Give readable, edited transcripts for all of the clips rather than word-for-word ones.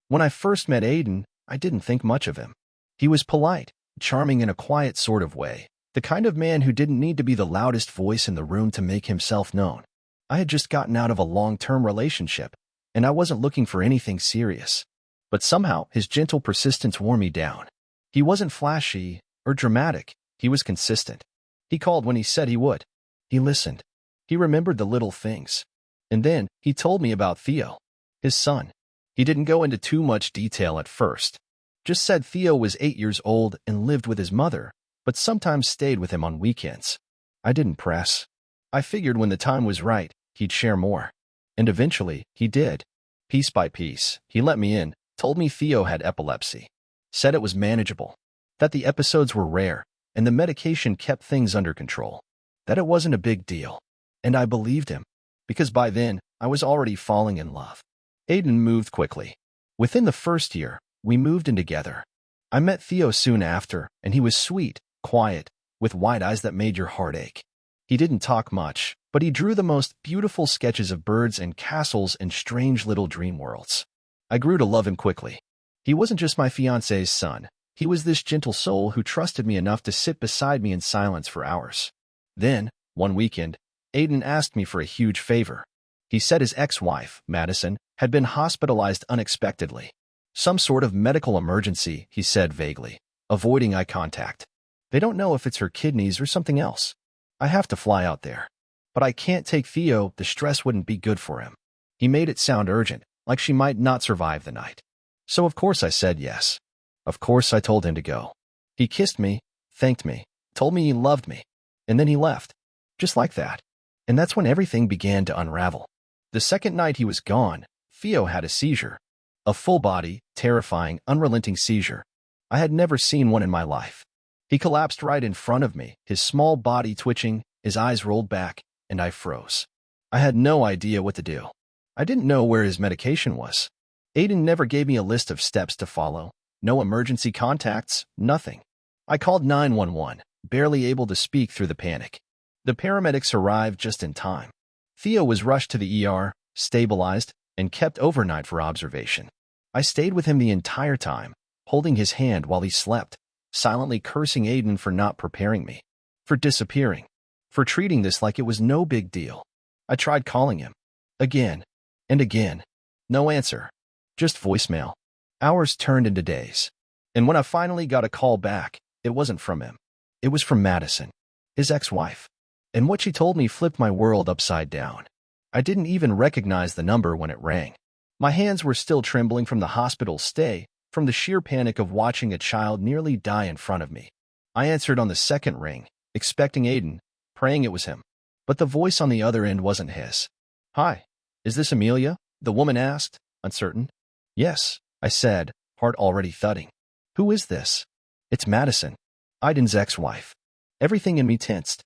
When I first met Aiden, I didn't think much of him. He was polite, charming in a quiet sort of way, the kind of man who didn't need to be the loudest voice in the room to make himself known. I had just gotten out of a long-term relationship, and I wasn't looking for anything serious. But somehow, his gentle persistence wore me down. He wasn't flashy or dramatic. He was consistent. He called when he said he would. He listened. He remembered the little things. And then, he told me about Theo, his son. He didn't go into too much detail at first. Just said Theo was 8 years old and lived with his mother, but sometimes stayed with him on weekends. I didn't press. I figured when the time was right, he'd share more. And eventually, he did. Piece by piece, he let me in, told me Theo had epilepsy. Said it was manageable. That the episodes were rare, and the medication kept things under control. That it wasn't a big deal. And I believed him. Because by then, I was already falling in love. Aiden moved quickly. Within the first year, we moved in together. I met Theo soon after, and he was sweet, quiet, with wide eyes that made your heart ache. He didn't talk much, but he drew the most beautiful sketches of birds and castles and strange little dream worlds. I grew to love him quickly. He wasn't just my fiancé's son. He was this gentle soul who trusted me enough to sit beside me in silence for hours. Then, one weekend, Aiden asked me for a huge favor. He said his ex-wife, Madison, had been hospitalized unexpectedly. Some sort of medical emergency, he said vaguely, avoiding eye contact. They don't know if it's her kidneys or something else. I have to fly out there. But I can't take Theo, the stress wouldn't be good for him. He made it sound urgent, like she might not survive the night. So of course I said yes. Of course I told him to go. He kissed me, thanked me, told me he loved me, and then he left. Just like that. And that's when everything began to unravel. The second night he was gone, Theo had a seizure. A full-body, terrifying, unrelenting seizure. I had never seen one in my life. He collapsed right in front of me, his small body twitching, his eyes rolled back, and I froze. I had no idea what to do. I didn't know where his medication was. Aiden never gave me a list of steps to follow. No emergency contacts, nothing. I called 911, barely able to speak through the panic. The paramedics arrived just in time. Theo was rushed to the ER, stabilized, and kept overnight for observation. I stayed with him the entire time, holding his hand while he slept, silently cursing Aiden for not preparing me, for disappearing, for treating this like it was no big deal. I tried calling him. Again and again. No answer. Just voicemail. Hours turned into days. And when I finally got a call back, it wasn't from him. It was from Madison, his ex-wife. And what she told me flipped my world upside down. I didn't even recognize the number when it rang. My hands were still trembling from the hospital stay, from the sheer panic of watching a child nearly die in front of me. I answered on the second ring, expecting Aiden, praying it was him. But the voice on the other end wasn't his. "Hi, is this Amelia?" the woman asked, uncertain. "Yes," I said, heart already thudding. "Who is this?" "It's Madison, Aiden's ex-wife." Everything in me tensed.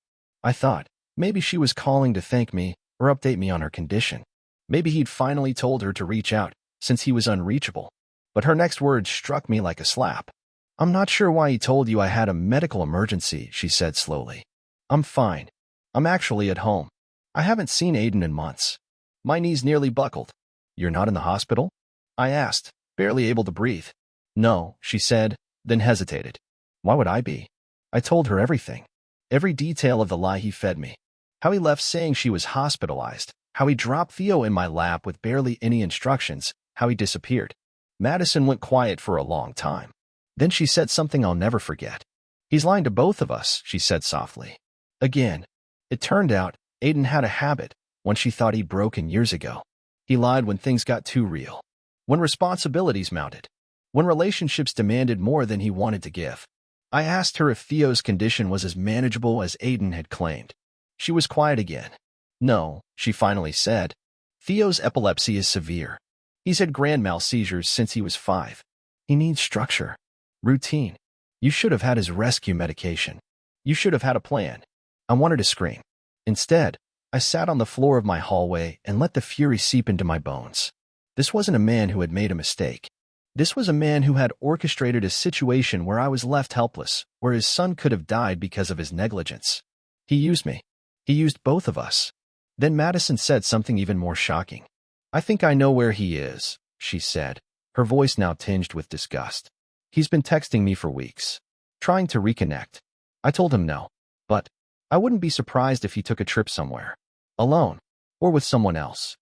I thought, maybe she was calling to thank me or update me on her condition. Maybe he'd finally told her to reach out, since he was unreachable. But her next words struck me like a slap. "I'm not sure why he told you I had a medical emergency," she said slowly. "I'm fine. I'm actually at home. I haven't seen Aiden in months." My knees nearly buckled. "You're not in the hospital?" I asked, barely able to breathe. "No," she said, then hesitated. "Why would I be?" I told her everything. Every detail of the lie he fed me. How he left saying she was hospitalized. How he dropped Theo in my lap with barely any instructions. How he disappeared. Madison went quiet for a long time. Then she said something I'll never forget. "He's lying to both of us," she said softly. Again. It turned out, Aiden had a habit, one she thought he'd broken years ago. He lied when things got too real. When responsibilities mounted. When relationships demanded more than he wanted to give. I asked her if Theo's condition was as manageable as Aiden had claimed. She was quiet again. "No," she finally said. "Theo's epilepsy is severe. He's had grand mal seizures since he was 5. He needs structure. Routine. You should have had his rescue medication. You should have had a plan." I wanted to scream. Instead, I sat on the floor of my hallway and let the fury seep into my bones. This wasn't a man who had made a mistake. This was a man who had orchestrated a situation where I was left helpless, where his son could have died because of his negligence. He used me. He used both of us. Then Madison said something even more shocking. "I think I know where he is," she said. her voice now tinged with disgust. He's been texting me for weeks, trying to reconnect. I told him no, but I wouldn't be surprised if he took a trip somewhere, alone, or with someone else.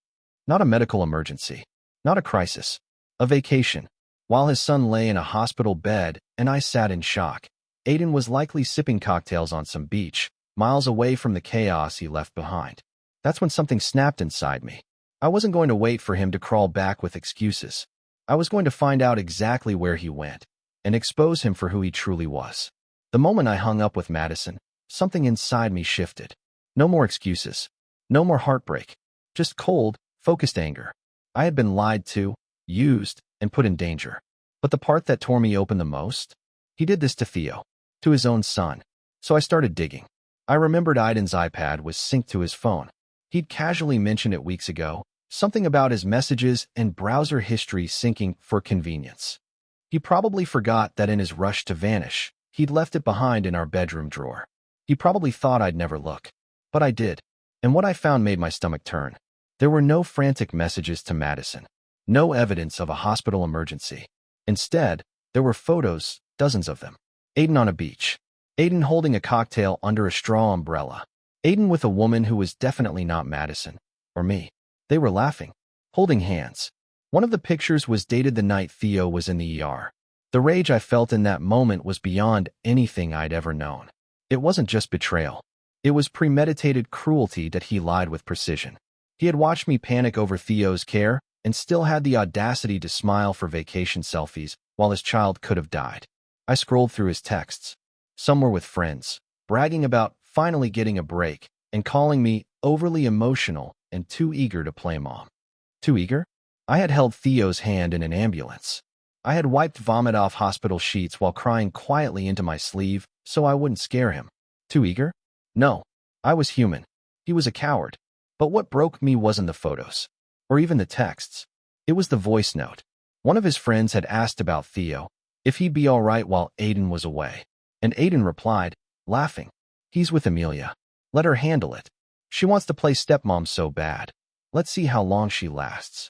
Not a medical emergency, not a crisis, a vacation. While his son lay in a hospital bed and I sat in shock, Aiden was likely sipping cocktails on some beach, miles away from the chaos he left behind. That's when something snapped inside me. I wasn't going to wait for him to crawl back with excuses. I was going to find out exactly where he went and expose him for who he truly was. The moment I hung up with Madison, something inside me shifted. No more excuses. No more heartbreak. Just cold, focused anger. I had been lied to, used, and put in danger. But the part that tore me open the most? He did this to Theo, to his own son. So I started digging. I remembered Aiden's iPad was synced to his phone. He'd casually mentioned it weeks ago, something about his messages and browser history syncing for convenience. He probably forgot that in his rush to vanish, he'd left it behind in our bedroom drawer. He probably thought I'd never look. But I did. And what I found made my stomach turn. There were no frantic messages to Madison. No evidence of a hospital emergency. Instead, there were photos, dozens of them. Aiden on a beach. Aiden holding a cocktail under a straw umbrella. Aiden with a woman who was definitely not Madison. Or me. They were laughing. Holding hands. One of the pictures was dated the night Theo was in the ER. The rage I felt in that moment was beyond anything I'd ever known. It wasn't just betrayal. It was premeditated cruelty that he lied with precision. He had watched me panic over Theo's care and still had the audacity to smile for vacation selfies while his child could have died. I scrolled through his texts. Some were with friends, bragging about finally getting a break and calling me overly emotional and too eager to play mom. Too eager? I had held Theo's hand in an ambulance. I had wiped vomit off hospital sheets while crying quietly into my sleeve so I wouldn't scare him. Too eager? No. I was human. He was a coward. But what broke me wasn't the photos, or even the texts. It was the voice note. One of his friends had asked about Theo, if he'd be all right while Aiden was away. And Aiden replied, laughing, "He's with Amelia. Let her handle it. She wants to play stepmom so bad. Let's see how long she lasts."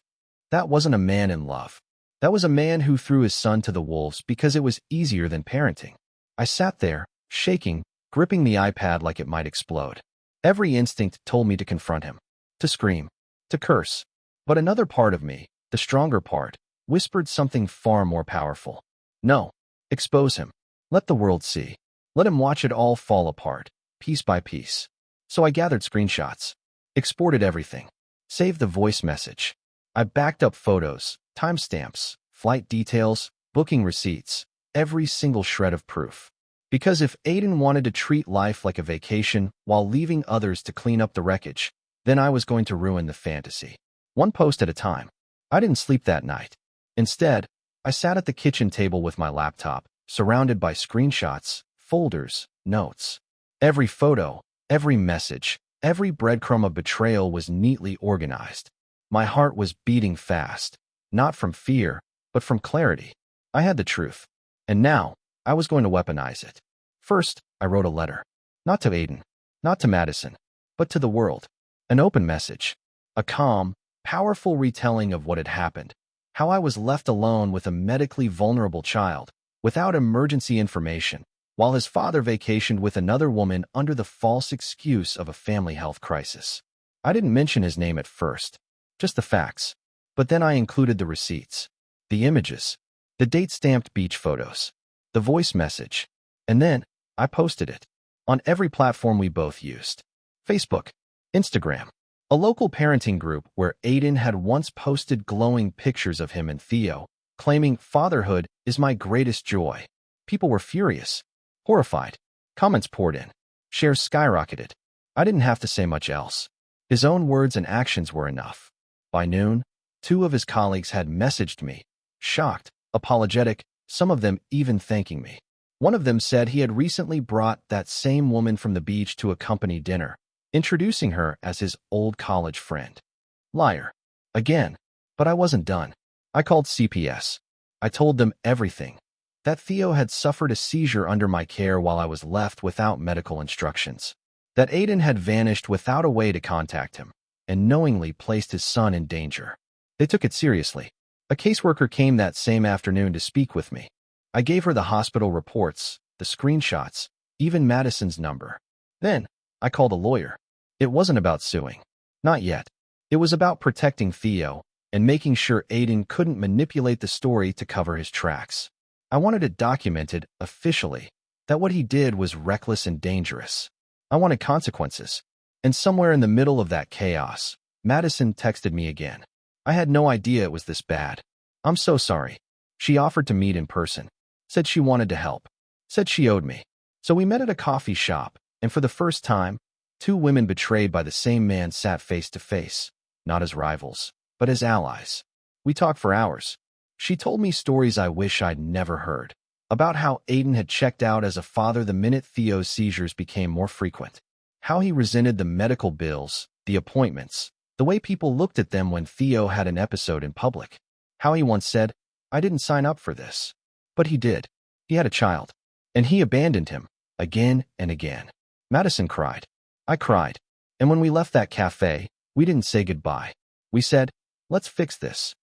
That wasn't a man in love. That was a man who threw his son to the wolves because it was easier than parenting. I sat there, shaking, gripping the iPad like it might explode. Every instinct told me to confront him, to scream, to curse. But another part of me, the stronger part, whispered something far more powerful. No, expose him. Let the world see. Let him watch it all fall apart, piece by piece. So I gathered screenshots, exported everything, saved the voice message. I backed up photos, timestamps, flight details, booking receipts, every single shred of proof. Because if Aiden wanted to treat life like a vacation while leaving others to clean up the wreckage, then I was going to ruin the fantasy. One post at a time. I didn't sleep that night. Instead, I sat at the kitchen table with my laptop, surrounded by screenshots, folders, notes. Every photo, every message, every breadcrumb of betrayal was neatly organized. My heart was beating fast, not from fear, but from clarity. I had the truth. And now, I was going to weaponize it. First, I wrote a letter. Not to Aiden, not to Madison, but to the world. An open message. A calm, powerful retelling of what had happened. How I was left alone with a medically vulnerable child, without emergency information, while his father vacationed with another woman under the false excuse of a family health crisis. I didn't mention his name at first, just the facts. But then I included the receipts, the images, the date-stamped beach photos, the voice message, and then I posted it on every platform we both used. Facebook, Instagram, a local parenting group where Aiden had once posted glowing pictures of him and Theo, claiming fatherhood is my greatest joy. People were furious, horrified. Comments poured in. Shares skyrocketed. I didn't have to say much else. His own words and actions were enough. By noon, 2 of his colleagues had messaged me, shocked, apologetic, some of them even thanking me. One of them said he had recently brought that same woman from the beach to a company dinner, introducing her as his old college friend. Liar. Again. But I wasn't done. I called CPS. I told them everything. That Theo had suffered a seizure under my care while I was left without medical instructions. That Aiden had vanished without a way to contact him, and knowingly placed his son in danger. They took it seriously. A caseworker came that same afternoon to speak with me. I gave her the hospital reports, the screenshots, even Madison's number. Then, I called a lawyer. It wasn't about suing. Not yet. It was about protecting Theo and making sure Aiden couldn't manipulate the story to cover his tracks. I wanted it documented, officially, that what he did was reckless and dangerous. I wanted consequences. And somewhere in the middle of that chaos, Madison texted me again. I had no idea it was this bad. I'm so sorry. She offered to meet in person. Said she wanted to help. Said she owed me. So we met at a coffee shop, and for the first time, two women betrayed by the same man sat face to face, not as rivals, but as allies. We talked for hours. She told me stories I wish I'd never heard, about how Aiden had checked out as a father the minute Theo's seizures became more frequent, how he resented the medical bills, the appointments, the way people looked at them when Theo had an episode in public, how he once said, "I didn't sign up for this." But he did. He had a child. And he abandoned him, again and again. Madison cried. I cried. And when we left that cafe, we didn't say goodbye. We said, let's fix this.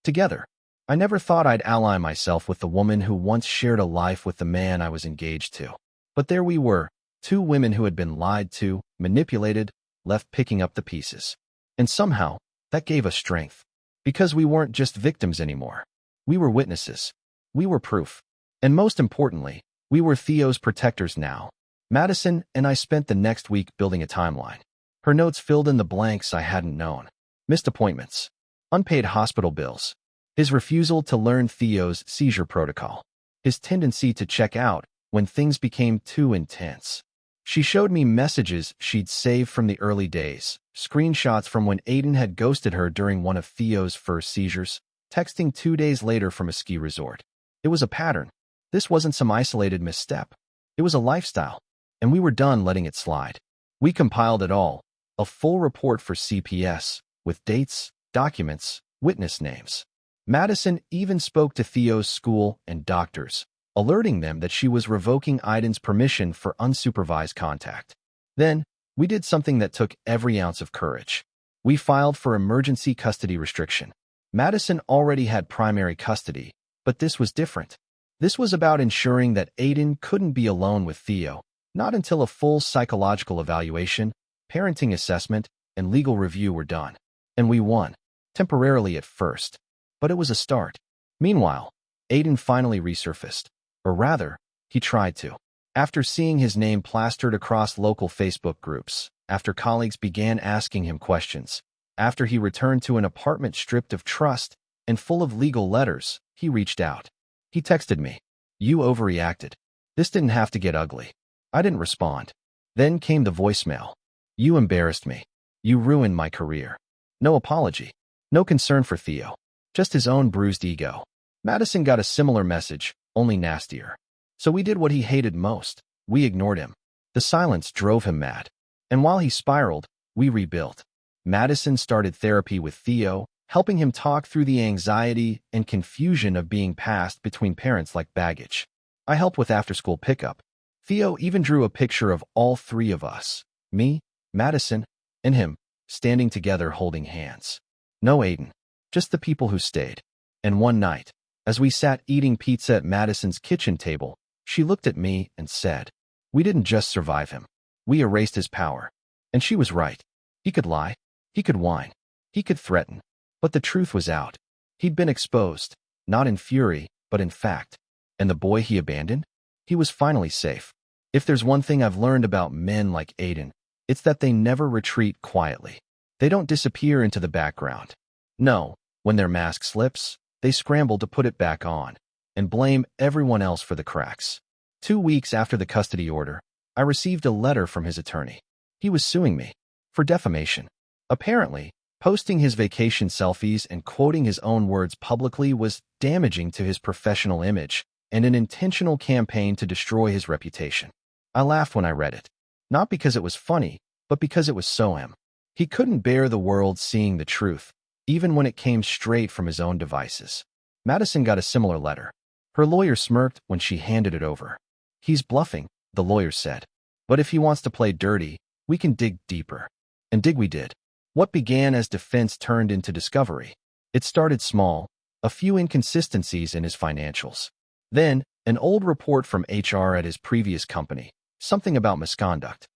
Together. I never thought I'd ally myself with the woman who once shared a life with the man I was engaged to. But there we were, two women who had been lied to, manipulated, left picking up the pieces. And somehow, that gave us strength. Because we weren't just victims anymore. We were witnesses. We were proof. And most importantly, we were Theo's protectors now. Madison and I spent the next week building a timeline. Her notes filled in the blanks I hadn't known. Missed appointments. Unpaid hospital bills. His refusal to learn Theo's seizure protocol. His tendency to check out when things became too intense. She showed me messages she'd saved from the early days, screenshots from when Aiden had ghosted her during one of Theo's first seizures, texting 2 days later from a ski resort. It was a pattern. This wasn't some isolated misstep. It was a lifestyle, and we were done letting it slide. We compiled it all, a full report for CPS, with dates, documents, witness names. Madison even spoke to Theo's school and doctors, alerting them that she was revoking Aiden's permission for unsupervised contact. Then, we did something that took every ounce of courage. We filed for emergency custody restriction. Madison already had primary custody, but this was different. This was about ensuring that Aiden couldn't be alone with Theo, not until a full psychological evaluation, parenting assessment, and legal review were done. And we won, temporarily at first. But it was a start. Meanwhile, Aiden finally resurfaced. Or rather, he tried to. After seeing his name plastered across local Facebook groups, after colleagues began asking him questions, after he returned to an apartment stripped of trust and full of legal letters, he reached out. He texted me. You overreacted. This didn't have to get ugly. I didn't respond. Then came the voicemail. You embarrassed me. You ruined my career. No apology. No concern for Theo. Just his own bruised ego. Madison got a similar message, only nastier. So we did what he hated most. We ignored him. The silence drove him mad. And while he spiraled, we rebuilt. Madison started therapy with Theo, helping him talk through the anxiety and confusion of being passed between parents like baggage. I helped with after-school pickup. Theo even drew a picture of all three of us, me, Madison, and him, standing together holding hands. No Aiden, just the people who stayed. And one night, as we sat eating pizza at Madison's kitchen table, she looked at me and said, we didn't just survive him. We erased his power. And she was right. He could lie. He could whine. He could threaten. But the truth was out. He'd been exposed, not in fury, but in fact. And the boy he abandoned? He was finally safe. If there's one thing I've learned about men like Aiden, it's that they never retreat quietly. They don't disappear into the background. No, when their mask slips, they scramble to put it back on and blame everyone else for the cracks. 2 weeks after the custody order, I received a letter from his attorney. He was suing me for defamation. Apparently, posting his vacation selfies and quoting his own words publicly was damaging to his professional image and an intentional campaign to destroy his reputation. I laughed when I read it. Not because it was funny, but because it was so him. He couldn't bear the world seeing the truth, even when it came straight from his own devices. Madison got a similar letter. Her lawyer smirked when she handed it over. He's bluffing, the lawyer said. But if he wants to play dirty, we can dig deeper. And dig we did. What began as defense turned into discovery. It started small, a few inconsistencies in his financials. Then, an old report from HR at his previous company, something about misconduct.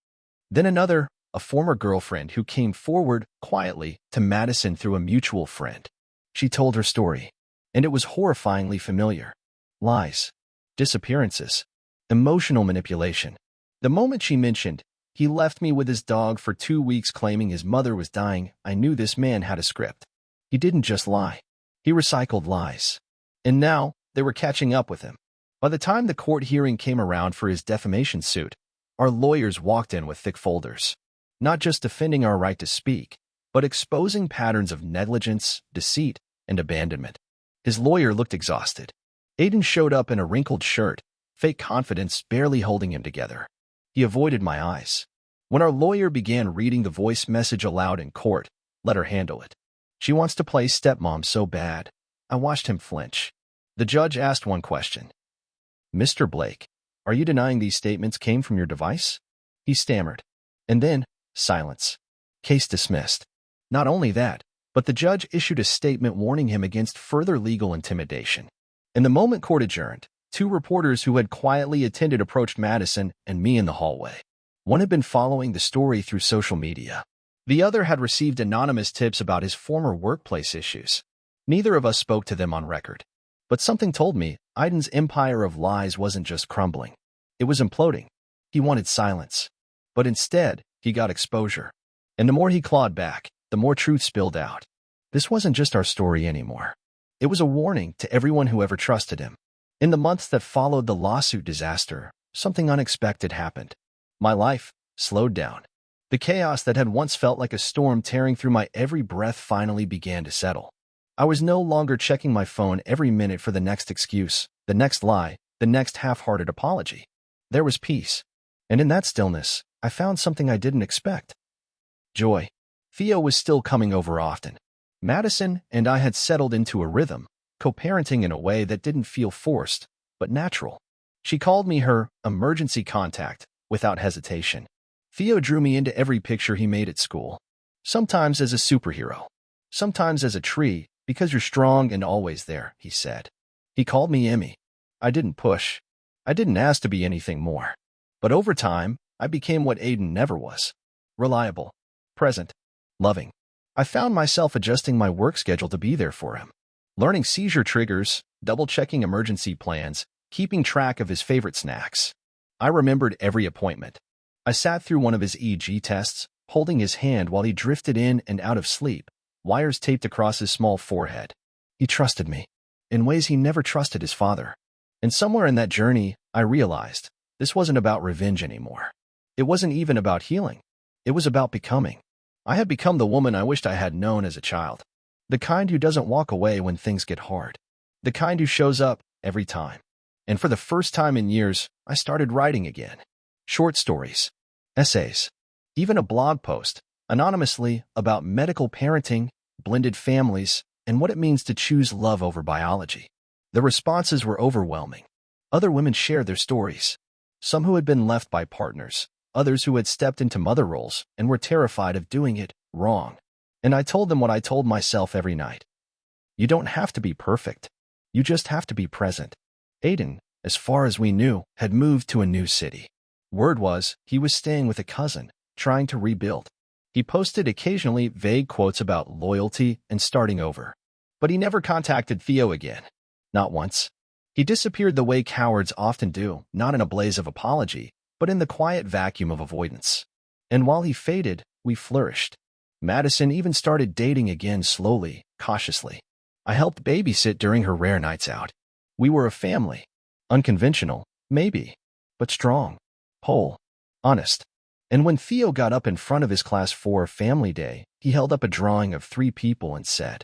Then another, a former girlfriend who came forward quietly to Madison through a mutual friend. She told her story, and it was horrifyingly familiar. Lies, disappearances, emotional manipulation. The moment she mentioned, "He left me with his dog for 2 weeks claiming his mother was dying," I knew this man had a script. He didn't just lie. He recycled lies. And now, they were catching up with him. By the time the court hearing came around for his defamation suit, our lawyers walked in with thick folders, not just defending our right to speak, but exposing patterns of negligence, deceit, and abandonment. His lawyer looked exhausted. Aiden showed up in a wrinkled shirt, fake confidence barely holding him together. He avoided my eyes. When our lawyer began reading the voice message aloud in court, let her handle it. She wants to play stepmom so bad. I watched him flinch. The judge asked one question. "Mr. Blake, are you denying these statements came from your device?" He stammered. And then, silence. Case dismissed. Not only that, but the judge issued a statement warning him against further legal intimidation. In the moment court adjourned, 2 reporters who had quietly attended approached Madison and me in the hallway. One had been following the story through social media. The other had received anonymous tips about his former workplace issues. Neither of us spoke to them on record. But something told me Aiden's empire of lies wasn't just crumbling. It was imploding. He wanted silence. But instead, he got exposure. And the more he clawed back, the more truth spilled out. This wasn't just our story anymore. It was a warning to everyone who ever trusted him. In the months that followed the lawsuit disaster, something unexpected happened. My life slowed down. The chaos that had once felt like a storm tearing through my every breath finally began to settle. I was no longer checking my phone every minute for the next excuse, the next lie, the next half-hearted apology. There was peace. And in that stillness, I found something I didn't expect. Joy. Theo was still coming over often. Madison and I had settled into a rhythm, co-parenting in a way that didn't feel forced, but natural. She called me her emergency contact without hesitation. Theo drew me into every picture he made at school. Sometimes as a superhero. Sometimes as a tree, because you're strong and always there, he said. He called me Emmy. I didn't push. I didn't ask to be anything more. But over time, I became what Aiden never was. Reliable. Present. Loving. I found myself adjusting my work schedule to be there for him. Learning seizure triggers, double-checking emergency plans, keeping track of his favorite snacks. I remembered every appointment. I sat through one of his EEG tests, holding his hand while he drifted in and out of sleep, wires taped across his small forehead. He trusted me, in ways he never trusted his father. And somewhere in that journey, I realized this wasn't about revenge anymore. It wasn't even about healing. It was about becoming. I had become the woman I wished I had known as a child. The kind who doesn't walk away when things get hard. The kind who shows up every time. And for the first time in years, I started writing again. Short stories, essays, even a blog post, anonymously, about medical parenting, blended families, and what it means to choose love over biology. The responses were overwhelming. Other women shared their stories. Some who had been left by partners, others who had stepped into mother roles and were terrified of doing it wrong. And I told them what I told myself every night. You don't have to be perfect. You just have to be present. Aiden, as far as we knew, had moved to a new city. Word was he was staying with a cousin, trying to rebuild. He posted occasionally vague quotes about loyalty and starting over. But he never contacted Theo again. Not once. He disappeared the way cowards often do, not in a blaze of apology, but in the quiet vacuum of avoidance. And while he faded, we flourished. Madison even started dating again slowly, cautiously. I helped babysit during her rare nights out. We were a family. Unconventional, maybe, but strong, whole, honest. And when Theo got up in front of his Class 4 family day, he held up a drawing of 3 people and said,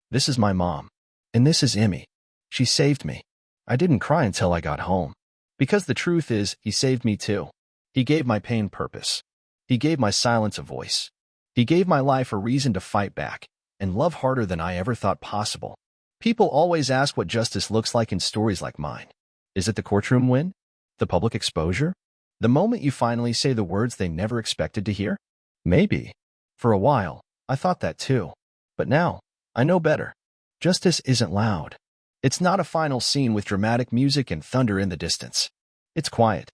"This is my mom. And this is Emmy. She saved me." I didn't cry until I got home. Because the truth is, he saved me too. He gave my pain purpose. He gave my silence a voice. He gave my life a reason to fight back and love harder than I ever thought possible. People always ask what justice looks like in stories like mine. Is it the courtroom win? The public exposure? The moment you finally say the words they never expected to hear? Maybe. For a while, I thought that too. But now, I know better. Justice isn't loud. It's not a final scene with dramatic music and thunder in the distance. It's quiet.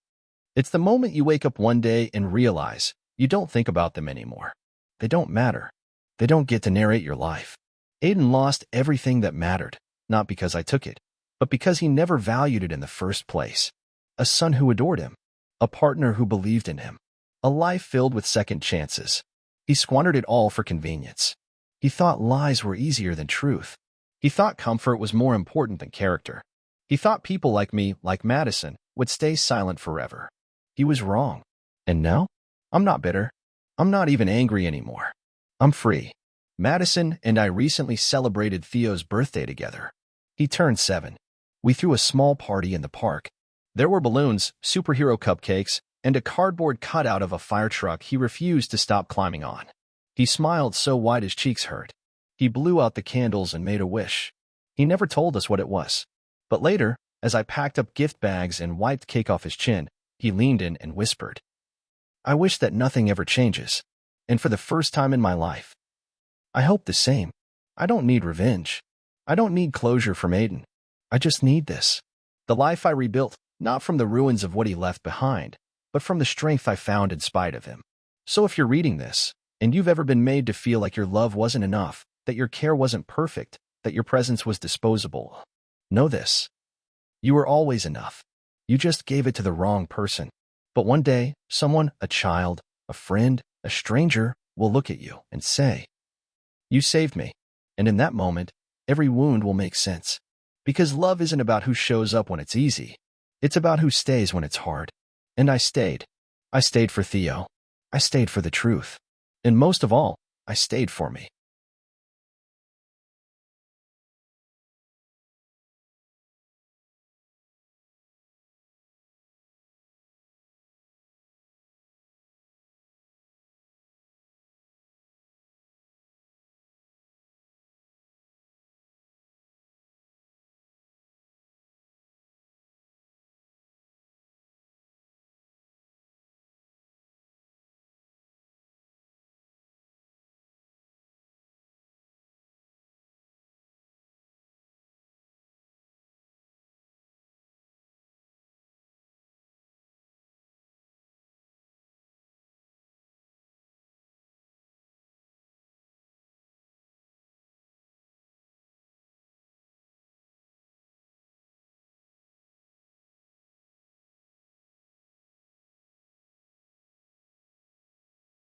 It's the moment you wake up one day and realize you don't think about them anymore. They don't matter. They don't get to narrate your life. Aiden lost everything that mattered, not because I took it, but because he never valued it in the first place. A son who adored him. A partner who believed in him. A life filled with second chances. He squandered it all for convenience. He thought lies were easier than truth. He thought comfort was more important than character. He thought people like me, like Madison, would stay silent forever. He was wrong. And now? I'm not bitter. I'm not even angry anymore. I'm free. Madison and I recently celebrated Theo's birthday together. He turned 7. We threw a small party in the park. There were balloons, superhero cupcakes, and a cardboard cutout of a fire truck he refused to stop climbing on. He smiled so wide his cheeks hurt. He blew out the candles and made a wish. He never told us what it was. But later, as I packed up gift bags and wiped cake off his chin, he leaned in and whispered, "I wish that nothing ever changes. And for the first time in my life, I hope the same. I don't need revenge. I don't need closure from Aiden. I just need this. The life I rebuilt, not from the ruins of what he left behind, but from the strength I found in spite of him." So if you're reading this, and you've ever been made to feel like your love wasn't enough, that your care wasn't perfect, that your presence was disposable, know this. You were always enough. You just gave it to the wrong person. But one day, someone, a child, a friend, a stranger, will look at you and say, "You saved me." And in that moment, every wound will make sense. Because love isn't about who shows up when it's easy. It's about who stays when it's hard. And I stayed. I stayed for Theo. I stayed for the truth. And most of all, I stayed for me.